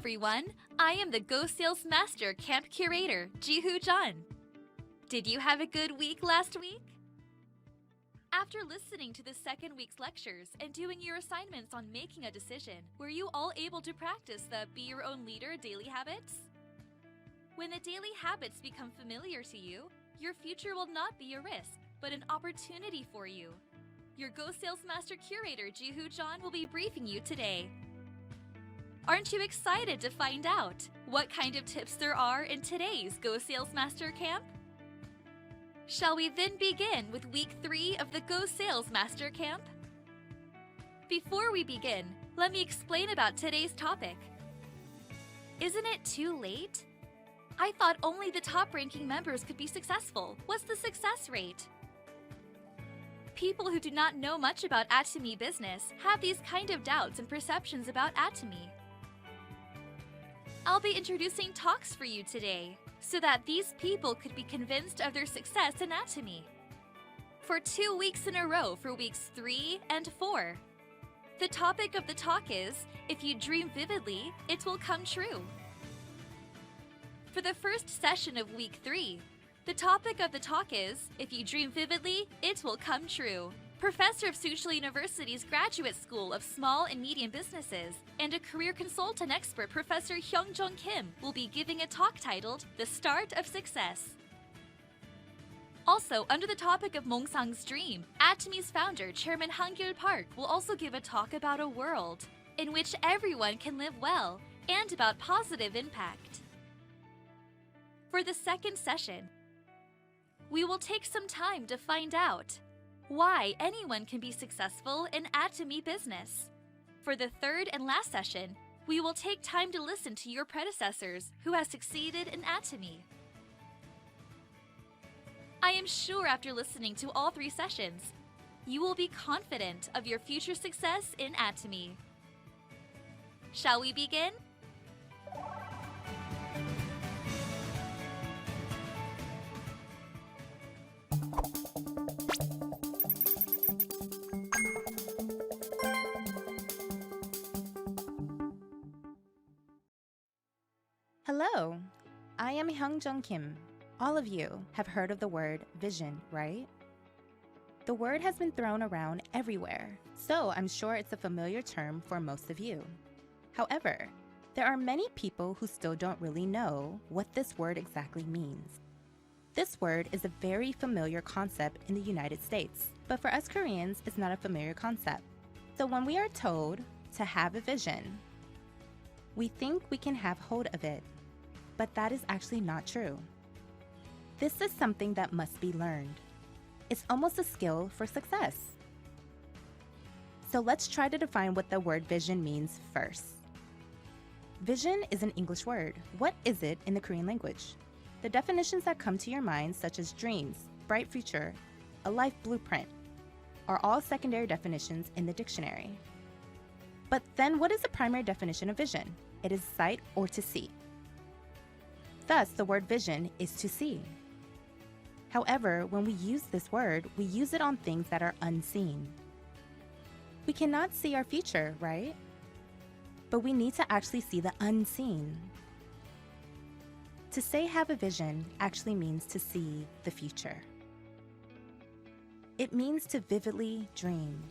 everyone! I am the Go Sales Master Camp Curator, Ji-Hoo John. Did you have a good week last week? After listening to the second week's lectures and doing your assignments on making a decision, were you all able to practice the Be Your Own Leader daily habits? When the daily habits become familiar to you, your future will not be a risk, but an opportunity for you. Your Go Sales Master Curator, Ji-Hoo John, will be briefing you today. Aren't you excited to find out what kind of tips there are in today's Go Sales Master Camp? Shall we then begin with week 3 of the Go Sales Master Camp? Before we begin, let me explain about today's topic. Isn't it too late? I thought only the top-ranking members could be successful. What's the success rate? People who do not know much about Atomy business have these kind of doubts and perceptions about Atomy. I'll be introducing talks for you today, so that these people could be convinced of their success in Atomy. For 2 weeks in a row for weeks 3 and 4. The topic of the talk is, if you dream vividly, it will come true. For the first session of week 3, the topic of the talk is, if you dream vividly, it will come true. Professor of Soochow University's Graduate School of Small and Medium Businesses and a career consultant expert, Professor Hyung-Jung Kim, will be giving a talk titled, The Start of Success. Also, under the topic of Mongsang's dream, Atomy's founder, Chairman Han-Gyul Park, will also give a talk about a world in which everyone can live well and about positive impact. For the second session, we will take some time to find out why anyone can be successful in Atomy business. For the third and last session, we will take time to listen to your predecessors who have succeeded in Atomy. I am sure after listening to all 3 sessions, you will be confident of your future success in Atomy. Shall we begin? Hello, I am Hyung-Jung Kim. All of you have heard of the word vision, right? The word has been thrown around everywhere, so I'm sure it's a familiar term for most of you. However, there are many people who still don't really know what this word exactly means. This word is a very familiar concept in the United States, but for us Koreans, it's not a familiar concept. So when we are told to have a vision, we think we can have hold of it, but that is actually not true. This is something that must be learned. It's almost a skill for success. So let's try to define what the word vision means first. Vision is an English word. What is it in the Korean language? The definitions that come to your mind, such as dreams, bright future, a life blueprint, are all secondary definitions in the dictionary. But then what is the primary definition of vision? It is sight or to see. Thus, the word vision is to see. However, when we use this word, we use it on things that are unseen. We cannot see our future, right? But we need to actually see the unseen. To say have a vision actually means to see the future. It means to vividly dream.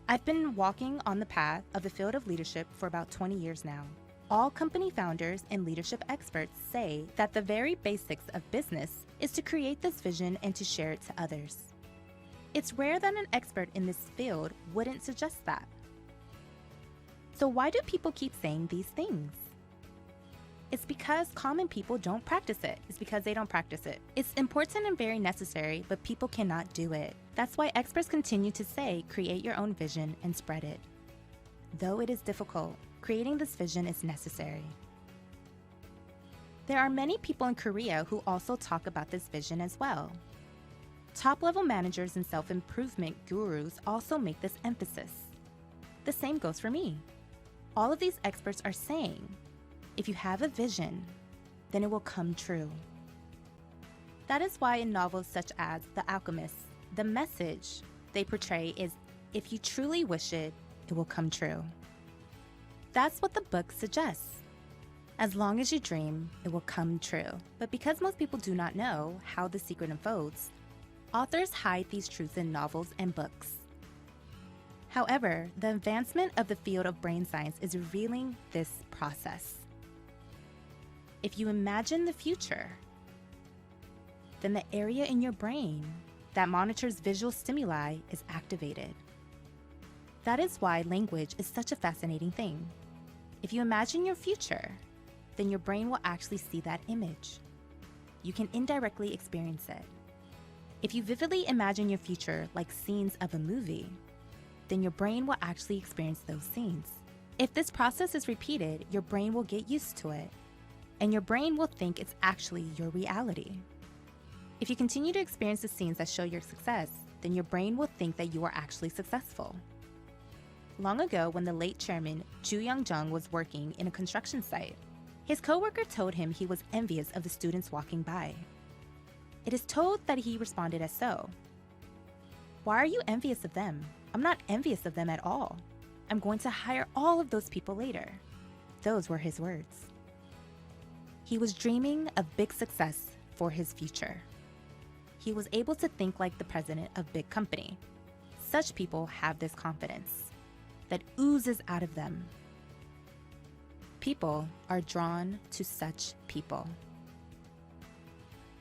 I've been walking on the path of the field of leadership for about 20 years now. All company founders and leadership experts say that the very basics of business is to create this vision and to share it to others. It's rare that an expert in this field wouldn't suggest that. So why do people keep saying these things? It's because common people don't practice it. It's because they don't practice it. It's important and very necessary, but people cannot do it. That's why experts continue to say, create your own vision and spread it. Though it is difficult, creating this vision is necessary. There are many people in Korea who also talk about this vision as well. Top-level managers and self-improvement gurus also make this emphasis. The same goes for me. All of these experts are saying, if you have a vision, then it will come true. That is why in novels such as The Alchemist, the message they portray is, if you truly wish it, it will come true. That's what the book suggests. As long as you dream, it will come true. But because most people do not know how the secret unfolds, authors hide these truths in novels and books. However, the advancement of the field of brain science is revealing this process. If you imagine the future, then the area in your brain that monitors visual stimuli is activated. That is why language is such a fascinating thing. If you imagine your future, then your brain will actually see that image. You can indirectly experience it. If you vividly imagine your future like scenes of a movie, then your brain will actually experience those scenes. If this process is repeated, your brain will get used to it, and your brain will think it's actually your reality. If you continue to experience the scenes that show your success, then your brain will think that you are actually successful. Long ago, when the late chairman Ju Young-jung was working in a construction site, his coworker told him he was envious of the students walking by. It is told that he responded as so. "Why are you envious of them? I'm not envious of them at all. I'm going to hire all of those people later." Those were his words. He was dreaming of big success for his future. He was able to think like the president of a big company. Such people have this confidence that oozes out of them. People are drawn to such people.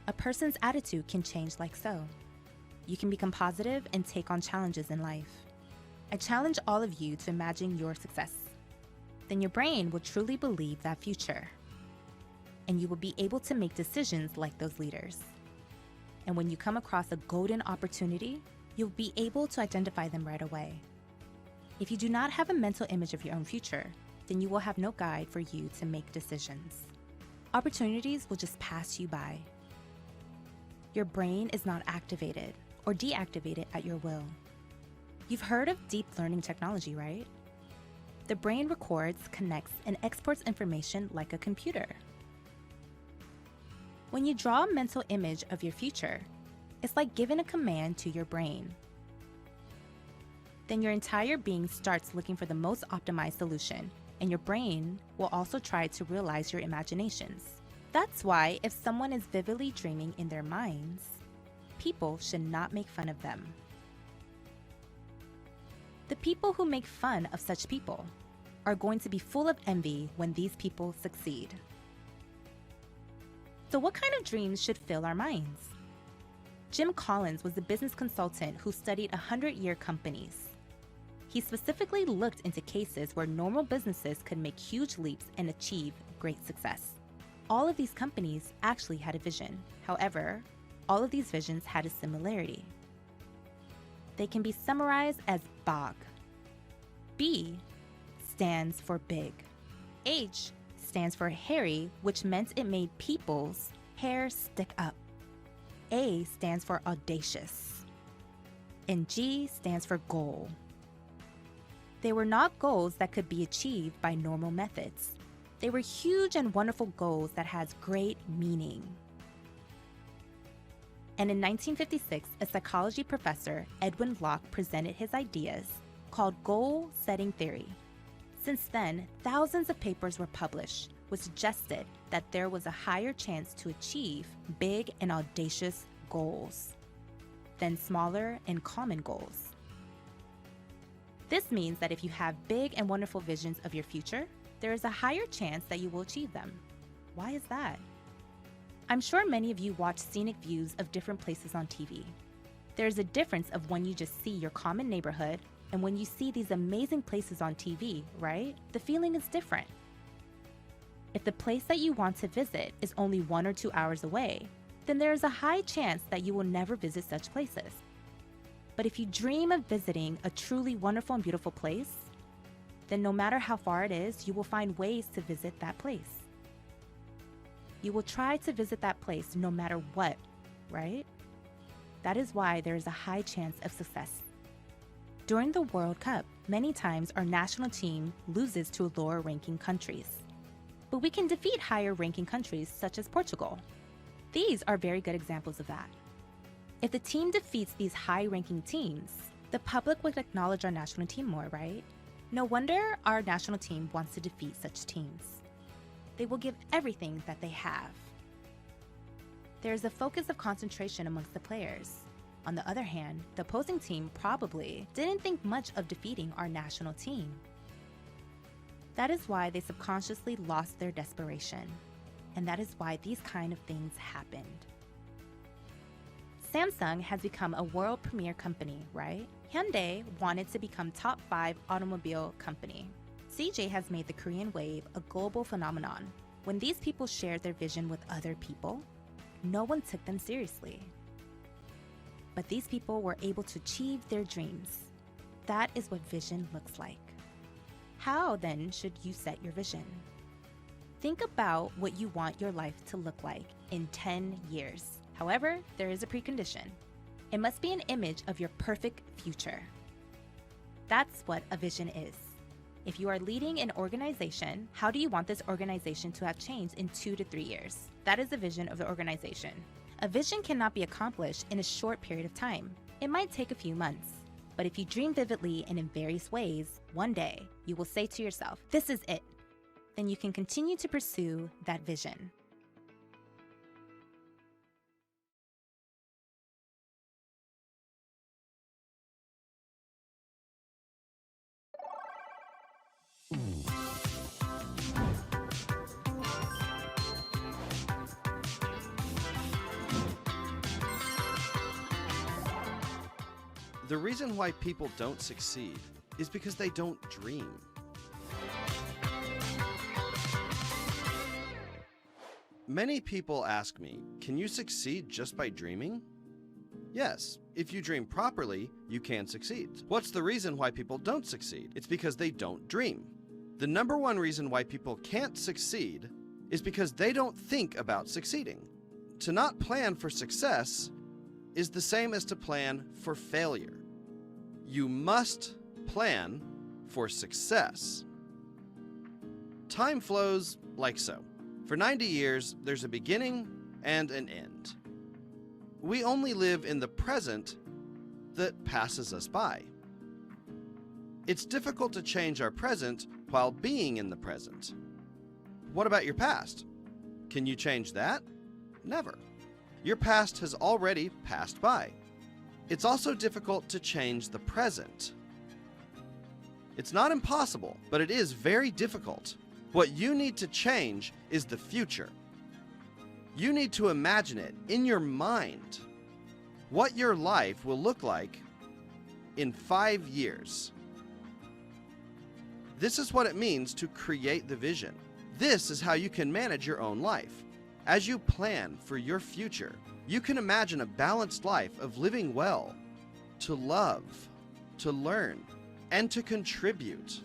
A person's attitude can change like so. You can become positive and take on challenges in life. I challenge all of you to imagine your success. Then your brain will truly believe that future. And you will be able to make decisions like those leaders. And when you come across a golden opportunity, you'll be able to identify them right away. If you do not have a mental image of your own future, then you will have no guide for you to make decisions. Opportunities will just pass you by. Your brain is not activated or deactivated at your will. You've heard of deep learning technology, right? The brain records, connects, and exports information like a computer. When you draw a mental image of your future, it's like giving a command to your brain. Then your entire being starts looking for the most optimized solution, and your brain will also try to realize your imaginations. That's why if someone is vividly dreaming in their minds, people should not make fun of them. The people who make fun of such people are going to be full of envy when these people succeed. So what kind of dreams should fill our minds? Jim Collins was a business consultant who studied 100-year companies. He specifically looked into cases where normal businesses could make huge leaps and achieve great success. All of these companies actually had a vision. However, all of these visions had a similarity. They can be summarized as BOG. B stands for big. H stands for hairy, which meant it made people's hair stick up. A stands for audacious. And G stands for goal. They were not goals that could be achieved by normal methods. They were huge and wonderful goals that has great meaning. And in 1956, a psychology professor, Edwin Locke, presented his ideas called goal-setting theory. Since then, thousands of papers were published, which suggested that there was a higher chance to achieve big and audacious goals than smaller and common goals. This means that if you have big and wonderful visions of your future, there is a higher chance that you will achieve them. Why is that? I'm sure many of you watch scenic views of different places on TV. There is a difference of when you just see your common neighborhood and when you see these amazing places on TV, right? The feeling is different. If the place that you want to visit is only 1 or 2 hours away, then there is a high chance that you will never visit such places. But if you dream of visiting a truly wonderful and beautiful place, then no matter how far it is, you will find ways to visit that place. You will try to visit that place no matter what, right? That is why there is a high chance of success. During the World Cup, many times our national team loses to lower-ranking countries. But we can defeat higher-ranking countries such as Portugal. These are very good examples of that. If the team defeats these high-ranking teams, the public would acknowledge our national team more, right? No wonder our national team wants to defeat such teams. They will give everything that they have. There is a focus of concentration amongst the players. On the other hand, the opposing team probably didn't think much of defeating our national team. That is why they subconsciously lost their desperation. And that is why these kind of things happened. Samsung has become a world premier company, right? Hyundai wanted to become top 5 automobile company. CJ has made the Korean wave a global phenomenon. When these people shared their vision with other people, no one took them seriously. But these people were able to achieve their dreams. That is what vision looks like. How then should you set your vision? Think about what you want your life to look like in 10 years. However, there is a precondition. It must be an image of your perfect future. That's what a vision is. If you are leading an organization, how do you want this organization to have changed in 2 to 3 years? That is the vision of the organization. A vision cannot be accomplished in a short period of time. It might take a few months. But if you dream vividly and in various ways, one day you will say to yourself, "This is it." Then you can continue to pursue that vision. The reason why people don't succeed is because they don't dream. Many people ask me, can you succeed just by dreaming? Yes, if you dream properly, you can succeed. What's the reason why people don't succeed? It's because they don't dream. The number one reason why people can't succeed is because they don't think about succeeding. To not plan for success is the same as to plan for failure. You must plan for success. Time flows like so. For 90 years, there's a beginning and an end. We only live in the present that passes us by. It's difficult to change our present while being in the present. What about your past? Can you change that? Never. Your past has already passed by. It's also difficult to change the present. It's not impossible, but it is very difficult. What you need to change is the future. You need to imagine it in your mind, what your life will look like in 5 years. This is what it means to create the vision. This is how you can manage your own life. As you plan for your future, you can imagine a balanced life of living well, to love, to learn, and to contribute.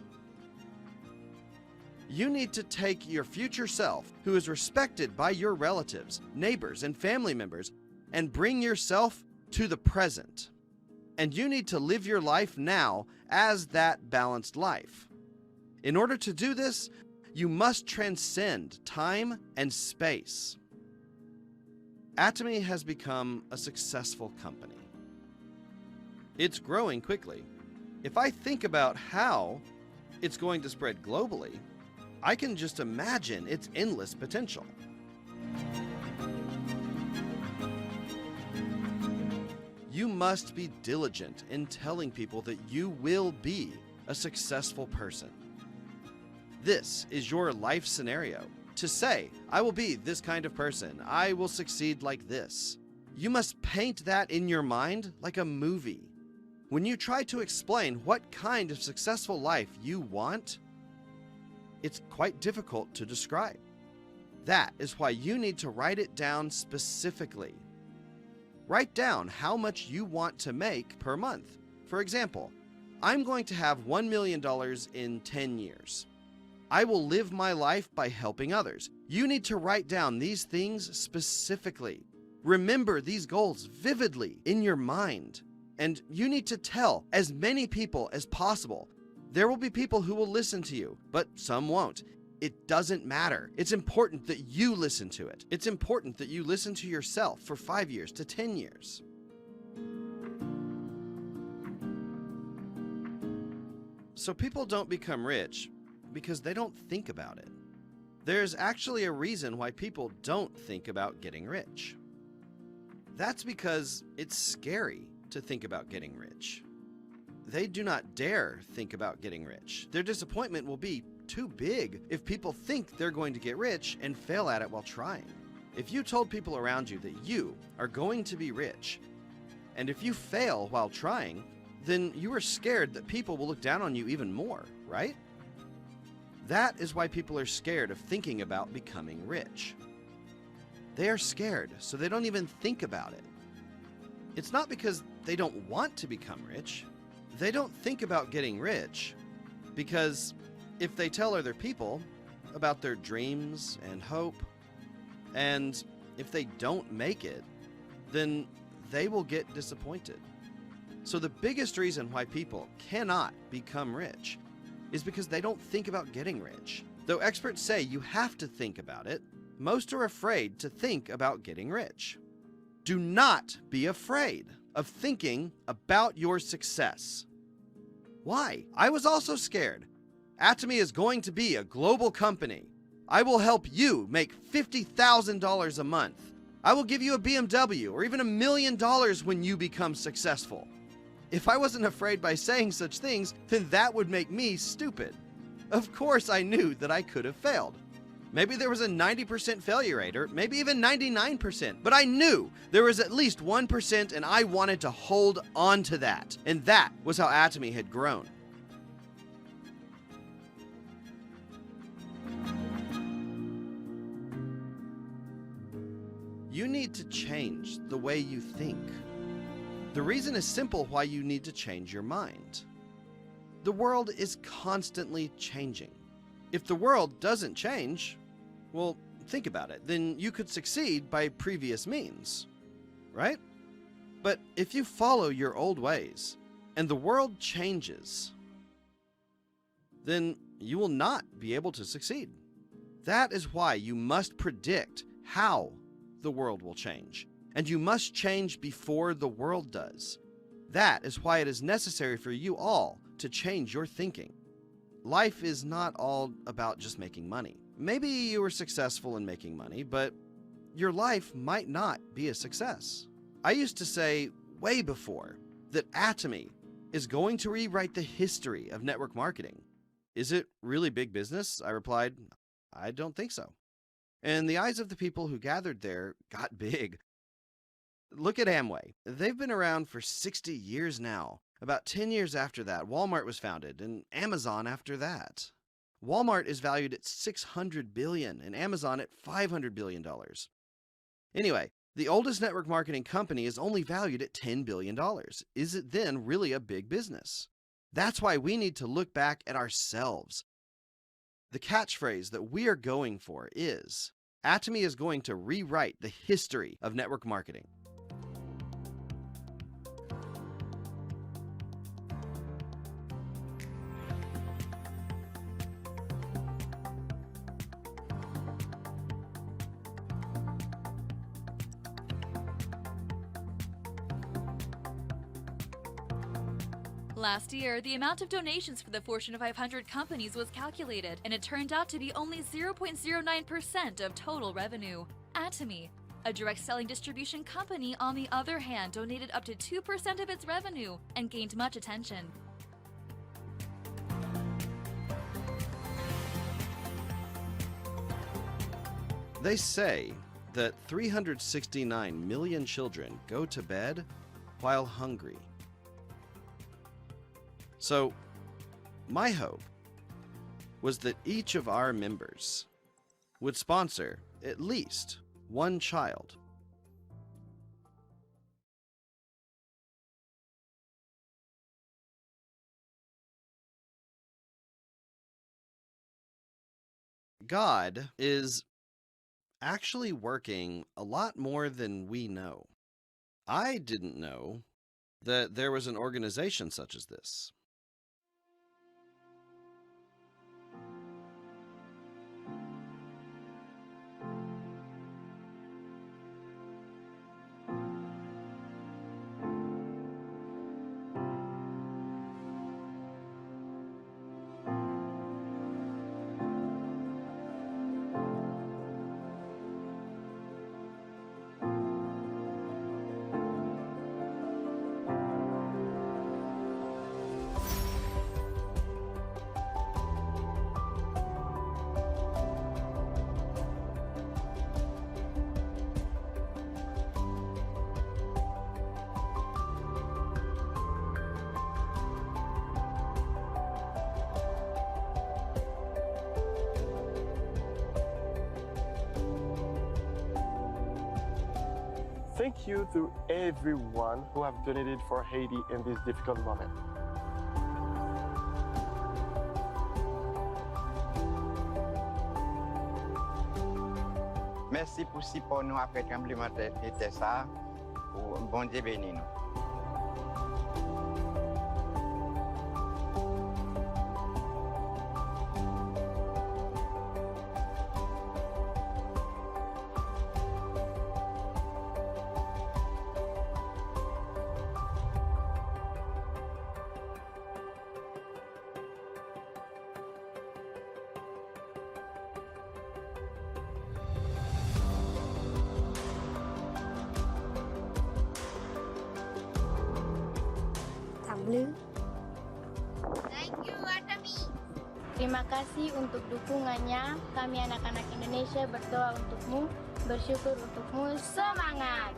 You need to take your future self, who is respected by your relatives, neighbors, and family members, and bring yourself to the present. And you need to live your life now as that balanced life. In order to do this, you must transcend time and space. Atomy has become a successful company. It's growing quickly. If I think about how it's going to spread globally, I can just imagine its endless potential. You must be diligent in telling people that you will be a successful person. This is your life scenario. To say, I will be this kind of person, I will succeed like this. You must paint that in your mind like a movie. When you try to explain what kind of successful life you want, it's quite difficult to describe. That is why you need to write it down specifically. Write down how much you want to make per month. For example, I'm going to have $1 million in 10 years. I will live my life by helping others. You need to write down these things specifically. Remember these goals vividly in your mind. And you need to tell as many people as possible. There will be people who will listen to you, but some won't. It doesn't matter. It's important that you listen to it. It's important that you listen to yourself for 5 years to 10 years. So people don't become rich because they don't think about it. There's actually a reason why people don't think about getting rich. That's because it's scary to think about getting rich. They do not dare think about getting rich. Their disappointment will be too big if people think they're going to get rich and fail at it while trying. If you told people around you that you are going to be rich, and if you fail while trying, then you are scared that people will look down on you even more, right? That is why people are scared of thinking about becoming rich. They are scared, so they don't even think about it. It's not because they don't want to become rich. They don't think about getting rich because if they tell other people about their dreams and hope, and if they don't make it, then they will get disappointed. So the biggest reason why people cannot become rich is because they don't think about getting rich. Though experts say you have to think about it, most are afraid to think about getting rich. Do not be afraid of thinking about your success. Why? I was also scared. Atomy is going to be a global company. I will help you make $50,000 a month. I will give you a BMW or even $1 million when you become successful. If I wasn't afraid by saying such things, then that would make me stupid. Of course I knew that I could have failed. Maybe there was a 90% failure rate, or maybe even 99%, but I knew there was at least 1% and I wanted to hold on to that. And that was how Atomy had grown. You need to change the way you think. The reason is simple why you need to change your mind. The world is constantly changing. If the world doesn't change, well, think about it. Then you could succeed by previous means, right? But if you follow your old ways and the world changes, then you will not be able to succeed. That is why you must predict how the world will change. And you must change before the world does. That is why it is necessary for you all to change your thinking. Life is not all about just making money. Maybe you were successful in making money, but your life might not be a success. I used to say way before that Atomy is going to rewrite the history of network marketing. Is it really big business? I replied, I don't think so. And the eyes of the people who gathered there got big. Look at Amway. They've been around for 60 years now. About 10 years after that, Walmart was founded, and Amazon after that. Walmart is valued at $600 billion, and Amazon at $500 billion. Anyway, the oldest network marketing company is only valued at $10 billion. Is it then really a big business? That's why we need to look back at ourselves. The catchphrase that we are going for is, Atomy is going to rewrite the history of network marketing. Last year, the amount of donations for the Fortune 500 companies was calculated, and it turned out to be only 0.09% of total revenue. Atomy, a direct selling distribution company, on the other hand, donated up to 2% of its revenue and gained much attention. They say that 369 million children go to bed while hungry. So, my hope was that each of our members would sponsor at least one child. God is actually working a lot more than we know. I didn't know that there was an organization such as this. thank you to everyone who have donated for Haiti in this difficult moment. Merci pour si pour nous après le tremblement de terre ça. Bon Dieu béni nous. Thank you, Artemi. Terima kasih untuk dukungannya. Kami anak-anak Indonesia berdoa untukmu, bersyukur untukmu. Semangat!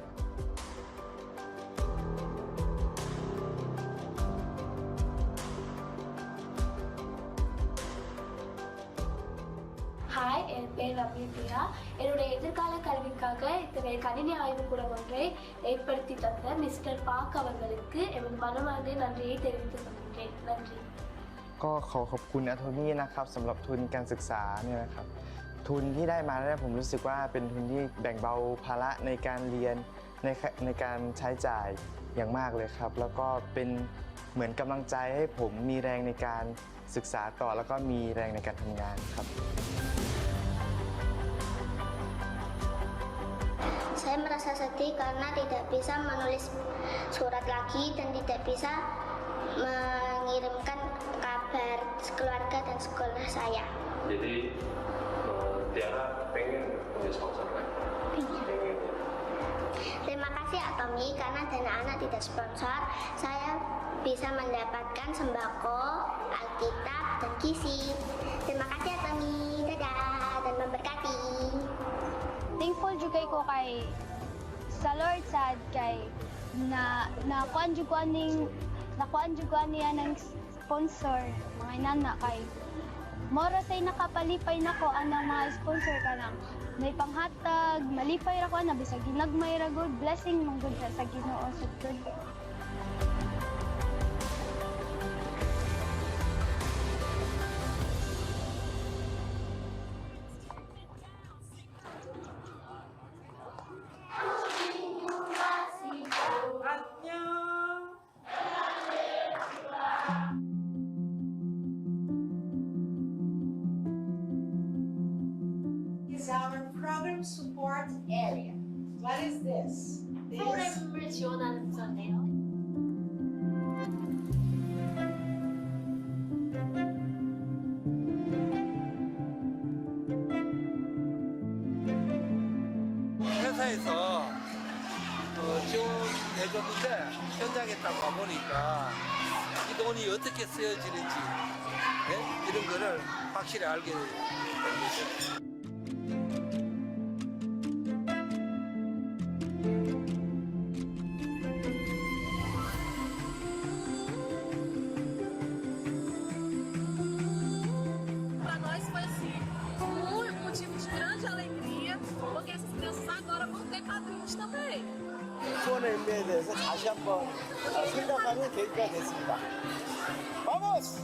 Hi, என் பேர் ரம்யா. என்னுடைய எதிர்கால கல்விக்காக இத்தகைய கணினி ஆய்வுக்கூடம் ஒன்றை ஏற்படுத்தி தந்த மிஸ்டர் பாக் அவர்களுக்கு எமது மனமார்ந்த நன்றியை தெரிவித்துக் கொள்கிறேன். நன்றி. ก็ขอบคุณอาโทนี่นะครับสำหรับทุนการศึกษาเนี่ยนะครับทุนที่ได้มาเนี่ยผมรู้สึกว่าเป็นทุนที่แบ่งเบาภาระในการเรียนในการใช้จ่ายอย่างมากเลยครับแล้วก็เป็นเหมือนกำลังใจให้ผมมีแรงในการศึกษาต่อแล้วก็มีแรงในการทำงานครับ Saya merasa sedih karena tidak bisa menulis surat lagi dan tidak bisa mengirimkan kabar keluarga dan sekolah saya. Jadi Tiara pengen punya sponsor kan? Pengen. Terima kasih Atomi karena dana anak tidak sponsor, saya bisa mendapatkan sembako, Alkitab, dan gizi. Terima kasih Atomi, dadah dan memberkati. Thankful juga ko kay sa Lord sad kay nakuan juga niya ng sponsor mga inana kay mora say nakapalipay nako anang mga sponsor kanang may panghatag malipay ra ko na bisag ginagmay ra good blessing mong good sa Ginoo sad good. Is our program support area. What is this? Mencionan sorteo. 회사에서 지원해줬는데 현장에 딱 와보니까 이 돈이 어떻게 쓰여지는지 이런 거를 확실히 알게 됩니다. Para nós foi assim um motivo de grande alegria, porque essas crianças agora vão ter padrinhos também. 수원의 의미에 대해서 다시 한번 생각하는 계기가 됐습니다. Vamos!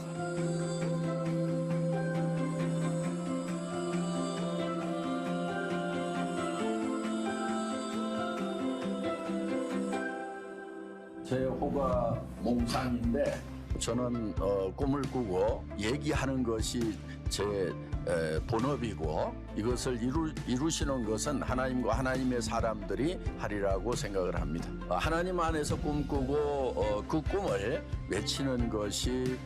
제 호가 몽상인데 저는 꿈을 꾸고 얘기하는 것이 제 본업이고 이것을 이루시는 것은 하나님과 하나님의 사람들이 하리라고 생각을 합니다. 하나님 안에서 꿈꾸고 그 꿈을 외치는 것이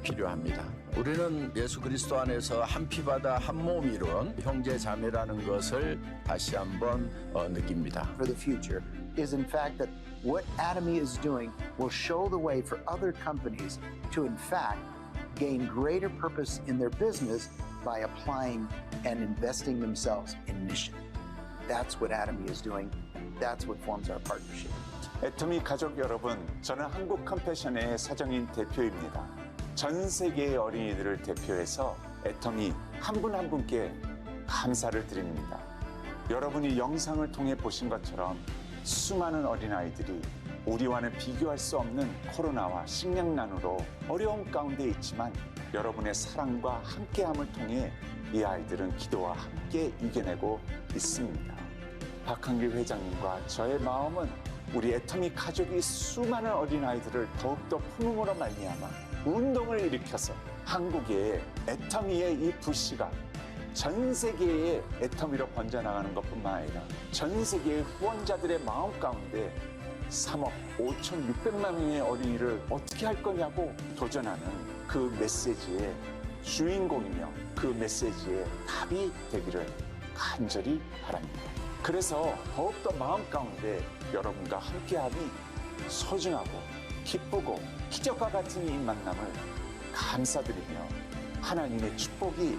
필요합니다. 우리는 예수 그리스도 안에서 한 피바다 한 몸 이룬 형제 자매라는 것을 다시 한번 느낍니다. For the future is in fact that what Atomy is doing will show the way for other companies to in fact gain greater purpose in their business by applying and investing themselves in mission. That's what Atomy is doing. That's what forms our partnership. 애터미 가족 여러분, 저는 한국 컴패션의 사정인 대표입니다. 전 세계의 어린이들을 대표해서 애터미 한 분 한 분께 감사를 드립니다. 여러분이 영상을 통해 보신 것처럼 수많은 어린아이들이 우리와는 비교할 수 없는 코로나와 식량난으로 어려움 가운데 있지만 여러분의 사랑과 함께함을 통해 이 아이들은 기도와 함께 이겨내고 있습니다. 박한길 회장님과 저의 마음은 우리 애터미 가족이 수많은 어린아이들을 더욱더 품음으로 말미암아 운동을 일으켜서 한국의 애터미의 이 불씨가 전 세계의 애터미로 번져나가는 것뿐만 아니라 전 세계의 후원자들의 마음 가운데 3억 5,600만 명의 어린이를 어떻게 할 거냐고 도전하는 그 메시지의 주인공이며 그 메시지의 답이 되기를 간절히 바랍니다. 그래서 더욱더 마음 가운데 여러분과 함께함이 소중하고 기쁘고 기적과 같은 이 만남을 감사드리며 하나님의 축복이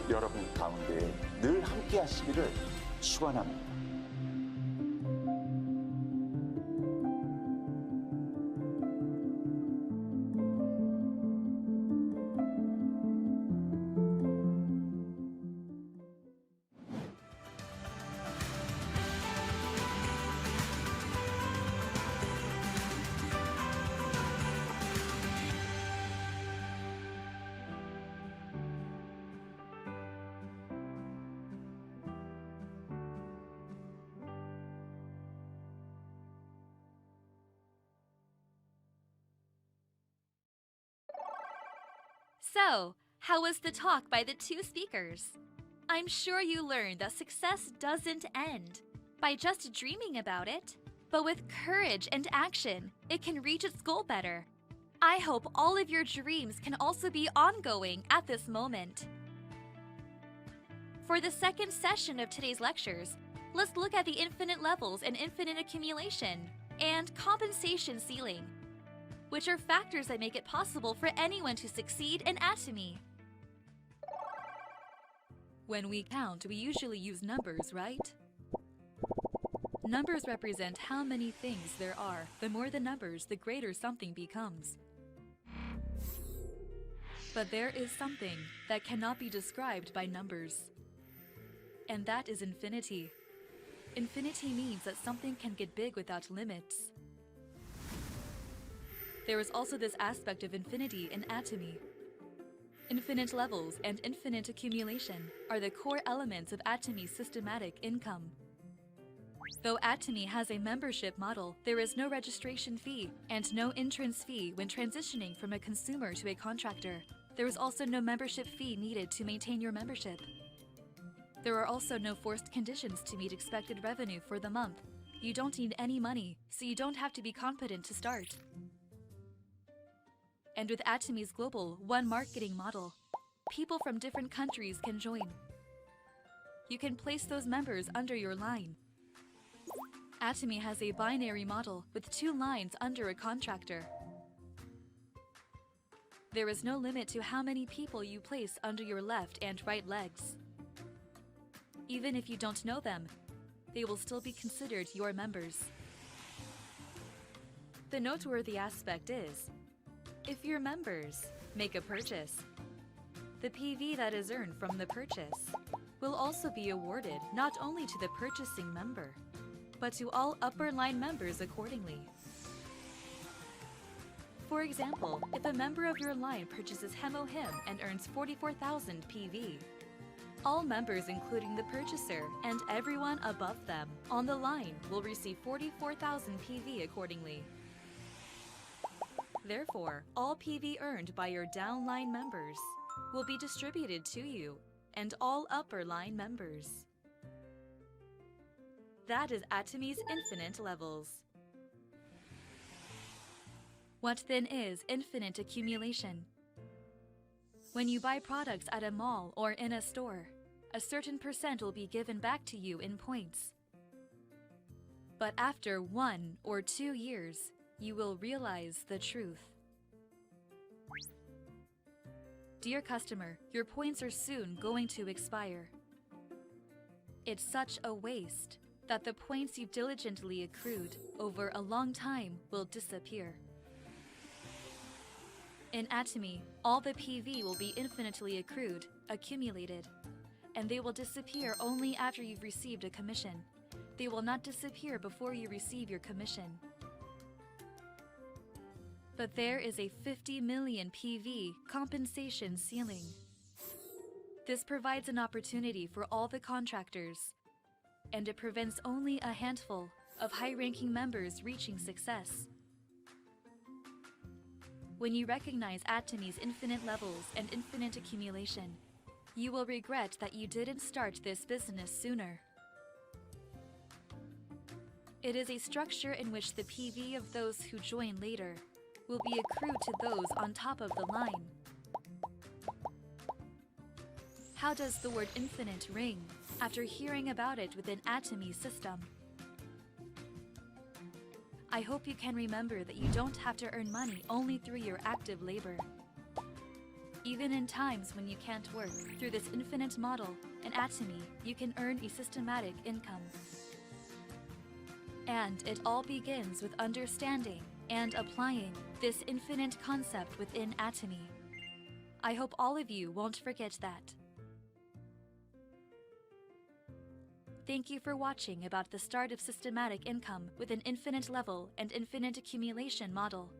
여러분 가운데 늘 함께 하시기를 축원합니다. So, how was the talk by the two speakers? I'm sure you learned that success doesn't end by just dreaming about it, but with courage and action, it can reach its goal better. I hope all of your dreams can also be ongoing at this moment. For the second session of today's lectures, let's look at the infinite levels and infinite accumulation and compensation ceiling, which are factors that make it possible for anyone to succeed in atomy. When we count, we usually use numbers, right? Numbers represent how many things there are. The more the numbers, the greater something becomes. But there is something that cannot be described by numbers, and that is infinity. Infinity means that something can get big without limits. There is also this aspect of infinity in atomy. Infinite levels and infinite accumulation are the core elements of atomy's systematic income. Though atomy has a membership model, there is no registration fee and no entrance fee when transitioning from a consumer to a contractor. There is also no membership fee needed to maintain your membership. There are also no forced conditions to meet expected revenue for the month. You don't need any money, so you don't have to be competent to start. And with Atomy's global one marketing model, people from different countries can join. You can place those members under your line. Atomy has a binary model with 2 lines under a contractor. There is no limit to how many people you place under your left and right legs. Even if you don't know them, they will still be considered your members. The noteworthy aspect is, if your members make a purchase, the PV that is earned from the purchase will also be awarded not only to the purchasing member, but to all upper line members accordingly. For example, if a member of your line purchases Hemo Him and earns 44,000 PV, all members including the purchaser and everyone above them on the line will receive 44,000 PV accordingly. Therefore, all PV earned by your downline members will be distributed to you and all upper line members. That is Atomy's infinite levels. What then is infinite accumulation? When you buy products at a mall or in a store, a certain percent will be given back to you in points. But after 1 or 2 years, you will realize the truth. Dear customer, your points are soon going to expire. It's such a waste that the points you've diligently accrued over a long time will disappear. In Atomy, all the PV will be infinitely accrued, accumulated, and they will disappear only after you've received a commission. they will not disappear before you receive your commission. But there is a 50 million PV compensation ceiling. This provides an opportunity for all the contractors, and it prevents only a handful of high-ranking members reaching success. When you recognize Atomi's infinite levels and infinite accumulation, you will regret that you didn't start this business sooner. It is a structure in which the PV of those who join later will be accrued to those on top of the line. How does the word infinite ring after hearing about it within Atomi's system? I hope you can remember that you don't have to earn money only through your active labor. Even in times when you can't work, through this infinite model and Atomy, you can earn a systematic income. And it all begins with understanding and applying this infinite concept within Atomy. I hope all of you won't forget that. Thank you for watching about the start of systematic income with an infinite level and infinite accumulation model.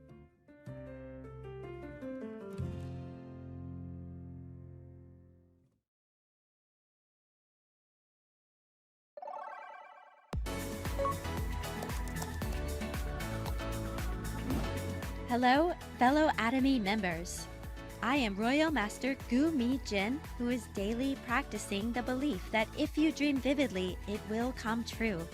Hello, fellow Atomy members. I am Royal Master Gu Mi Jin, who is daily practicing the belief that if you dream vividly, it will come true.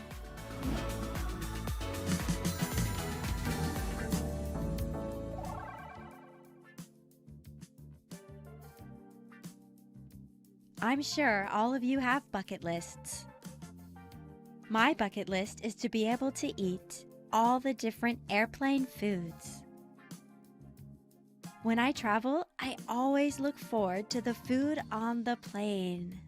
I'm sure all of you have bucket lists. My bucket list is to be able to eat all the different airplane foods. When I travel, I always look forward to the food on the plane.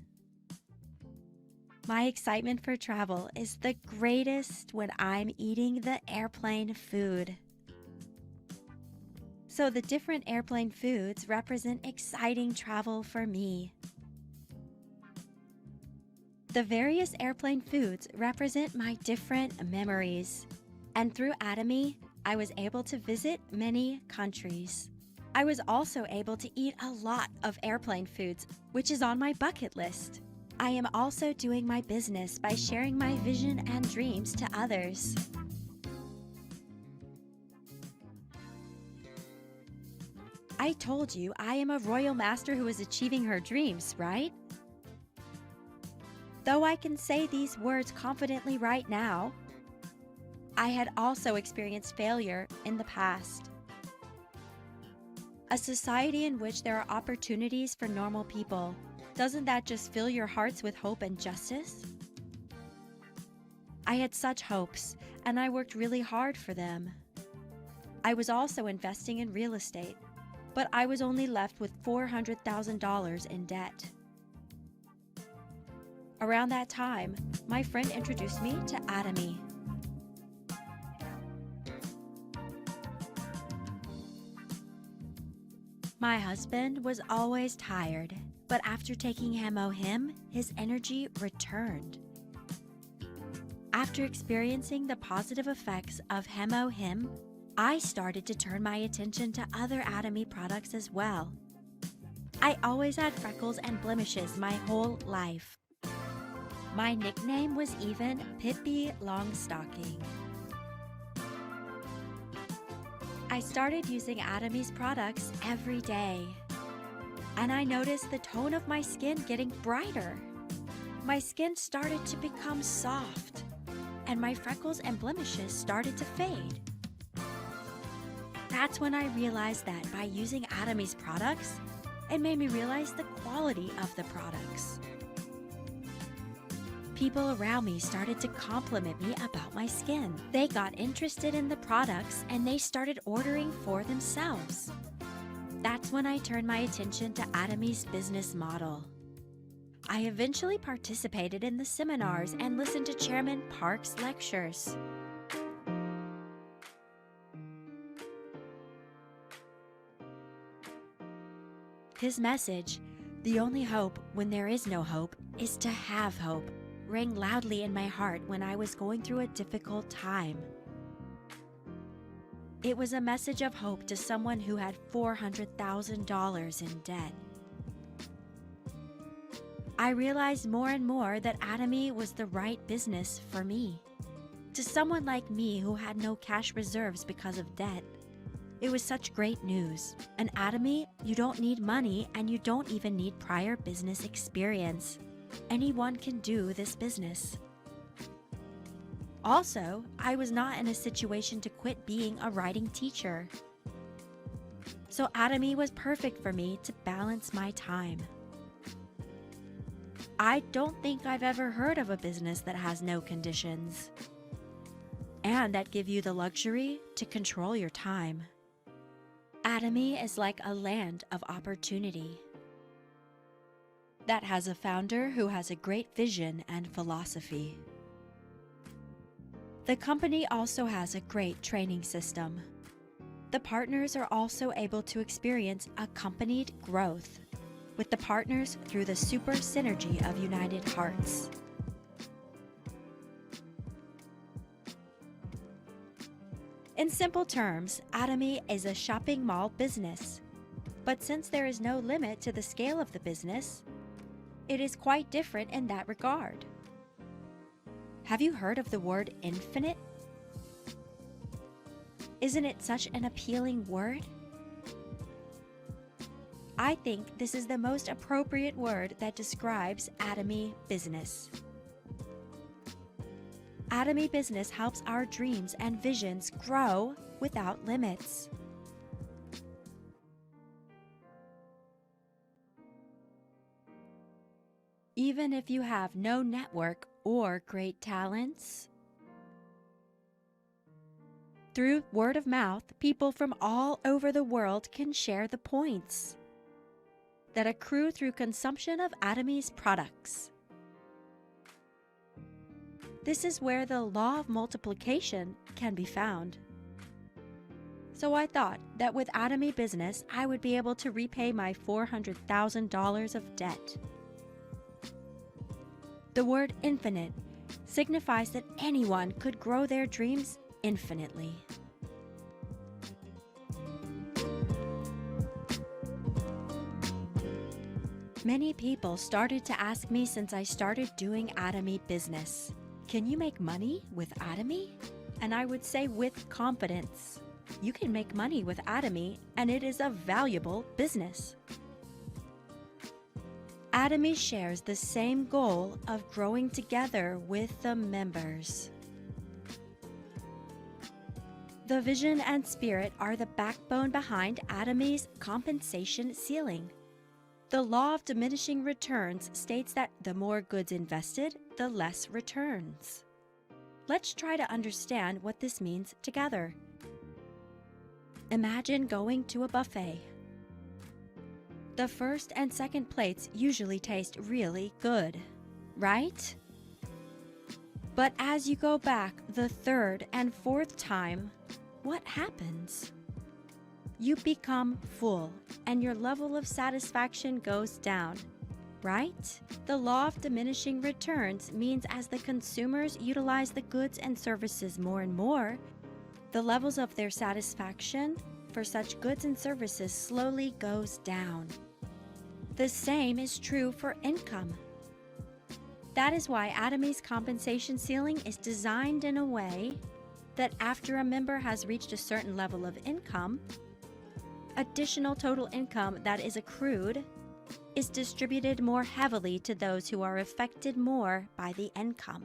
My excitement for travel is the greatest when I'm eating the airplane food. So the different airplane foods represent exciting travel for me. The various airplane foods represent my different memories. And through Atomy, I was able to visit many countries. I was also able to eat a lot of airplane foods, which is on my bucket list. I am also doing my business by sharing my vision and dreams to others. I told you I am a royal master who is achieving her dreams, right? Though I can say these words confidently right now, I had also experienced failure in the past. A society in which there are opportunities for normal people, doesn't that just fill your hearts with hope and justice? I had such hopes, and I worked really hard for them. I was also investing in real estate, but I was only left with $400,000 in debt. Around that time, my friend introduced me to Atomy. My husband was always tired, but after taking Hemo-Him, his energy returned. After experiencing the positive effects of Hemo-Him, I started to turn my attention to other Atomy products as well. I always had freckles and blemishes my whole life. My nickname was even Pippi Longstocking. I started using Atomy's products every day, and I noticed the tone of my skin getting brighter. My skin started to become soft, and my freckles and blemishes started to fade. That's when I realized that by using Atomy's products, it made me realize the quality of the products. People around me started to compliment me about my skin. They got interested in the products and they started ordering for themselves. That's when I turned my attention to Atomy's business model. I eventually participated in the seminars and listened to Chairman Park's lectures. His message, the only hope when there is no hope, is to have hope, rang loudly in my heart when I was going through a difficult time. It was a message of hope to someone who had $400,000 in debt. I realized more and more that Atomy was the right business for me. To someone like me who had no cash reserves because of debt, it was such great news. And Atomy, you don't need money and you don't even need prior business experience. Anyone can do this business. Also, I was not in a situation to quit being a writing teacher. So Atomy was perfect for me to balance my time. I don't think I've ever heard of a business that has no conditions and that give you the luxury to control your time. Atomy is like a land of opportunity that has a founder who has a great vision and philosophy. The company also has a great training system. The partners are also able to experience accompanied growth with the partners through the super synergy of united hearts. In simple terms, Atomy is a shopping mall business. But since there is no limit to the scale of the business, it is quite different in that regard. Have you heard of the word infinite? Isn't it such an appealing word? I think this is the most appropriate word that describes Atomy business. Atomy business helps our dreams and visions grow without limits. Even if you have no network or great talents, through word of mouth, people from all over the world can share the points that accrue through consumption of Atomy's products. This is where the law of multiplication can be found. So I thought that with Atomy business, I would be able to repay my $400,000 of debt. The word infinite signifies that anyone could grow their dreams infinitely. Many people started to ask me since I started doing Atomy business, can you make money with Atomy? And I would say with confidence, you can make money with Atomy and it is a valuable business. Atomy shares the same goal of growing together with the members. The vision and spirit are the backbone behind Atomy's compensation ceiling. The law of diminishing returns states that the more goods invested, the less returns. Let's try to understand what this means together. Imagine going to a buffet. The first and second plates usually taste really good, right? But as you go back the third and fourth time, what happens? You become full and your level of satisfaction goes down, right? The law of diminishing returns means as the consumers utilize the goods and services more and more, the levels of their satisfaction for such goods and services slowly goes down. The same is true for income. That is why Atomy's compensation ceiling is designed in a way that after a member has reached a certain level of income, additional total income that is accrued is distributed more heavily to those who are affected more by the income.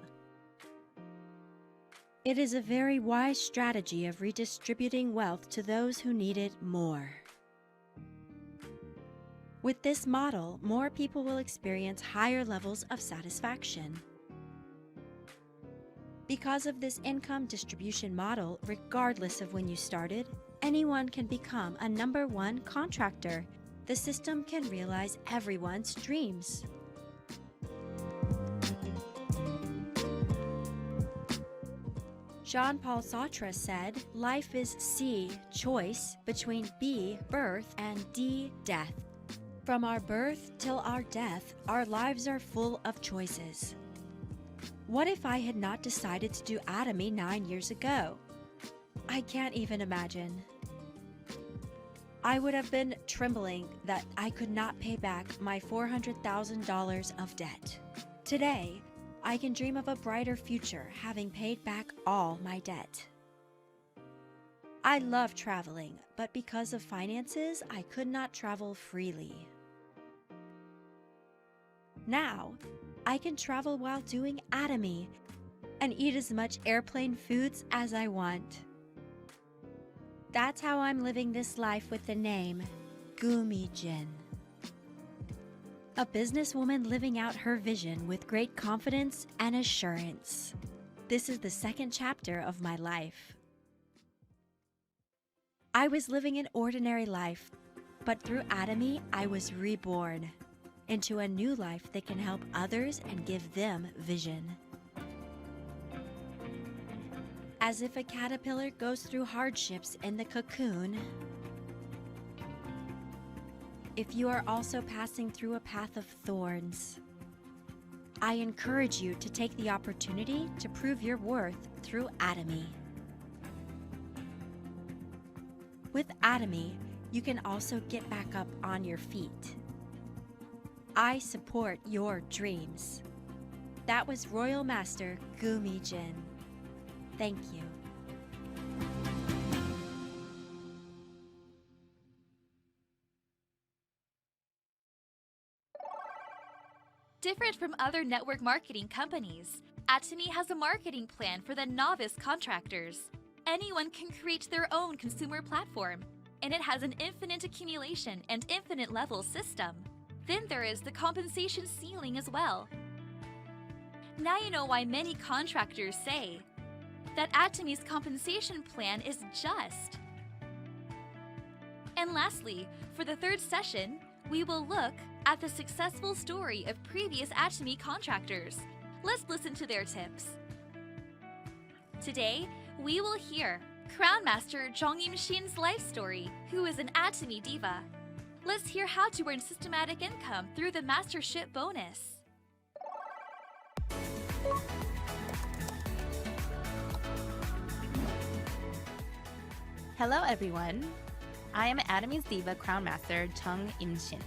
It is a very wise strategy of redistributing wealth to those who need it more. With this model, more people will experience higher levels of satisfaction. Because of this income distribution model, regardless of when you started, anyone can become a number one contractor. The system can realize everyone's dreams. Jean-Paul Sartre said, life is C, choice, between B, birth, and D, death. From our birth till our death, our lives are full of choices. What if I had not decided to do Atomy 9 years ago? I can't even imagine. I would have been trembling that I could not pay back my $400,000 of debt. Today, I can dream of a brighter future having paid back all my debt. I love traveling, but because of finances, I could not travel freely. Now, I can travel while doing Atomy and eat as much airplane foods as I want. That's how I'm living this life with the name Gumi-jin. A businesswoman living out her vision with great confidence and assurance. This is the second chapter of my life. I was living an ordinary life, but through Atomy, I was reborn into a new life that can help others and give them vision. As if a caterpillar goes through hardships in the cocoon, if you are also passing through a path of thorns, I encourage you to take the opportunity to prove your worth through Atomy. With Atomy, you can also get back up on your feet. I support your dreams. That was Royal Master Gumi-jin. Thank you. Different from other network marketing companies, Atomy has a marketing plan for the novice contractors. Anyone can create their own consumer platform, and it has an infinite accumulation and infinite level system. Then there is the compensation ceiling as well. Now you know why many contractors say that Atomy's compensation plan is just. And lastly, for the third session, we will look at the successful story of previous Atomy contractors. Let's listen to their tips. Today, we will hear Crown Master Jong Im-shin's life story, who is an Atomy diva. Let's hear how to earn systematic income through the mastership bonus. Hello everyone. I am Atomy's diva Crown Master Jong Im-shin.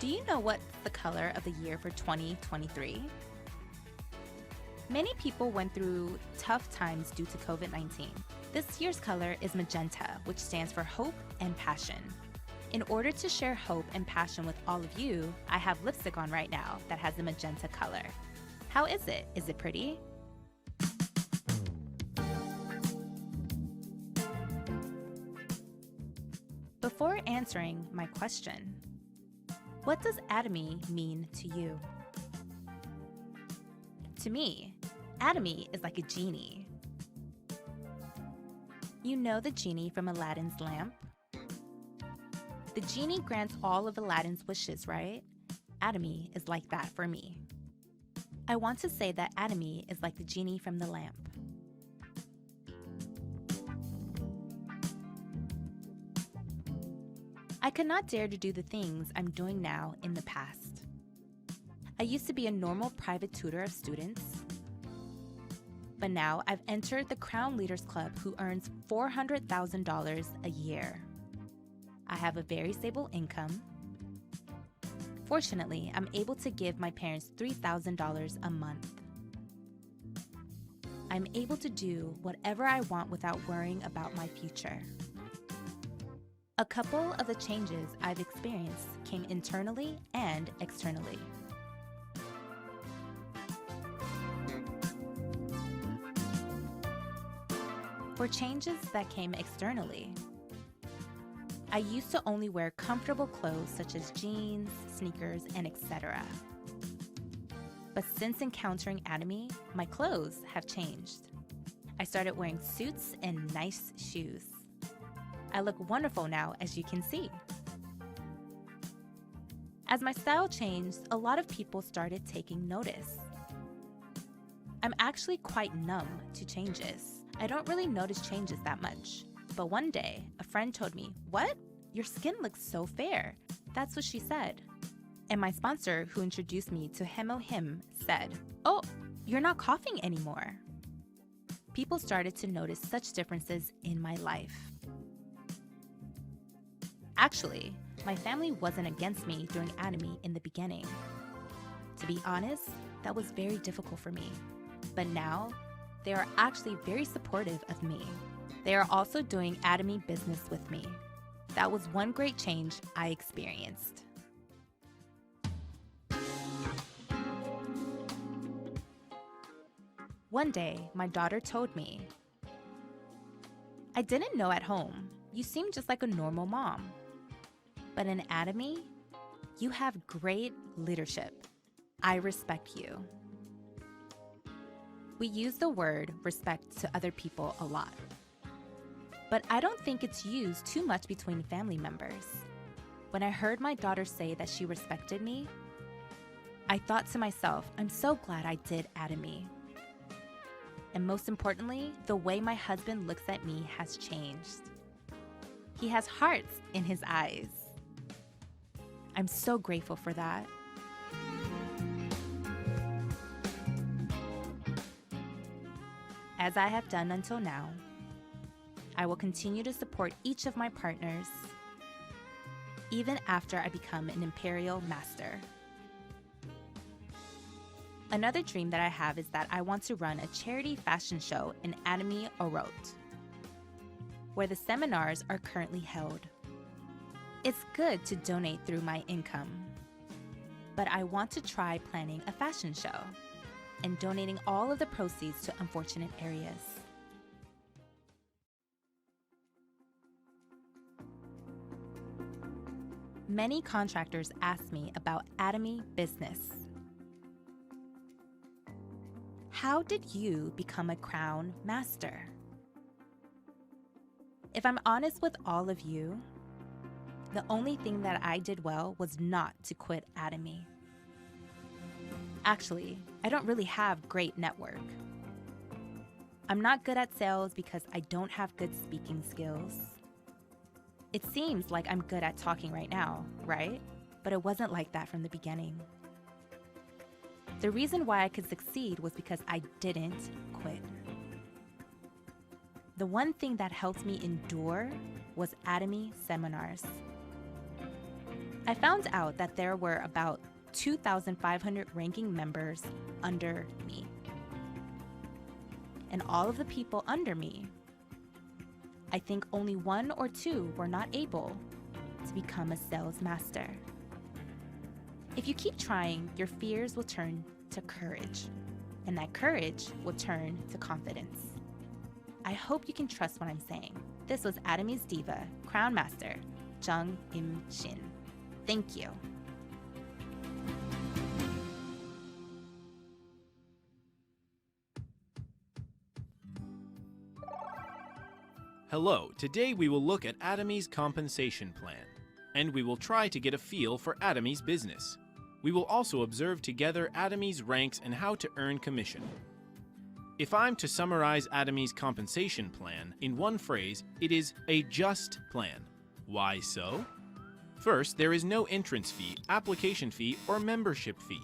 Do you know what's the color of the year for 2023? Many people went through tough times due to COVID-19. This year's color is magenta, which stands for hope and passion. In order to share hope and passion with all of you, I have lipstick on right now that has a magenta color. How is it? Is it pretty? Before answering my question, what does Atomy mean to you? To me, Atomy is like a genie. You know the genie from Aladdin's lamp? The genie grants all of Aladdin's wishes, right? Atomy is like that for me. I want to say that Atomy is like the genie from the lamp. I could not dare to do the things I'm doing now in the past. I used to be a normal private tutor of students, but now I've entered the Crown Leaders Club who earns $400,000 a year. I have a very stable income. Fortunately, I'm able to give my parents $3,000 a month. I'm able to do whatever I want without worrying about my future. A couple of the changes I've experienced came internally and externally. For changes that came externally, I used to only wear comfortable clothes such as jeans, sneakers, and etc. But since encountering Atomy, my clothes have changed. I started wearing suits and nice shoes. I look wonderful now, as you can see. As my style changed, a lot of people started taking notice. I'm actually quite numb to changes. I don't really notice changes that much. But one day, a friend told me, "What? Your skin looks so fair. That's what she said. And my sponsor, who introduced me to Hemo Him, said, "Oh, you're not coughing anymore." People started to notice such differences in my life. Actually, my family wasn't against me doing anatomy in the beginning. To be honest, that was very difficult for me. But now, they are actually very supportive of me. They are also doing anatomy business with me. That was one great change I experienced. One day, my daughter told me, "I didn't know at home. You seem just like a normal mom. But in anatomy, you have great leadership. I respect you." We use the word respect to other people a lot. But I don't think it's used too much between family members. When I heard my daughter say that she respected me, I thought to myself, I'm so glad I did anatomy. And most importantly, the way my husband looks at me has changed. He has hearts in his eyes. I'm so grateful for that. As I have done until now, I will continue to support each of my partners, even after I become an Imperial Master. Another dream that I have is that I want to run a charity fashion show in Anatomy Orot, where the seminars are currently held. It's good to donate through my income, but I want to try planning a fashion show and donating all of the proceeds to unfortunate areas. Many contractors ask me about anatomy business. How did you become a crown master? If I'm honest with all of you, the only thing that I did well was not to quit anatomy. Actually, I don't really have great network. I'm not good at sales because I don't have good speaking skills. It seems like I'm good at talking right now, right? But it wasn't like that from the beginning. The reason why I could succeed was because I didn't quit. The one thing that helped me endure was anatomy seminars. I found out that there were about 2,500 ranking members under me. And all of the people under me, I think only 1 or 2 were not able to become a sales master. If you keep trying, your fears will turn to courage, and that courage will turn to confidence. I hope you can trust what I'm saying. This was Anatomy's Diva, Crown Master, Jung Im Shin. Thank you. Hello, today we will look at Atomy's compensation plan, and we will try to get a feel for Atomy's business. We will also observe together Atomy's ranks and how to earn commission. If I'm to summarize Atomy's compensation plan in one phrase, it is a just plan. Why so? First, there is no entrance fee, application fee, or membership fee.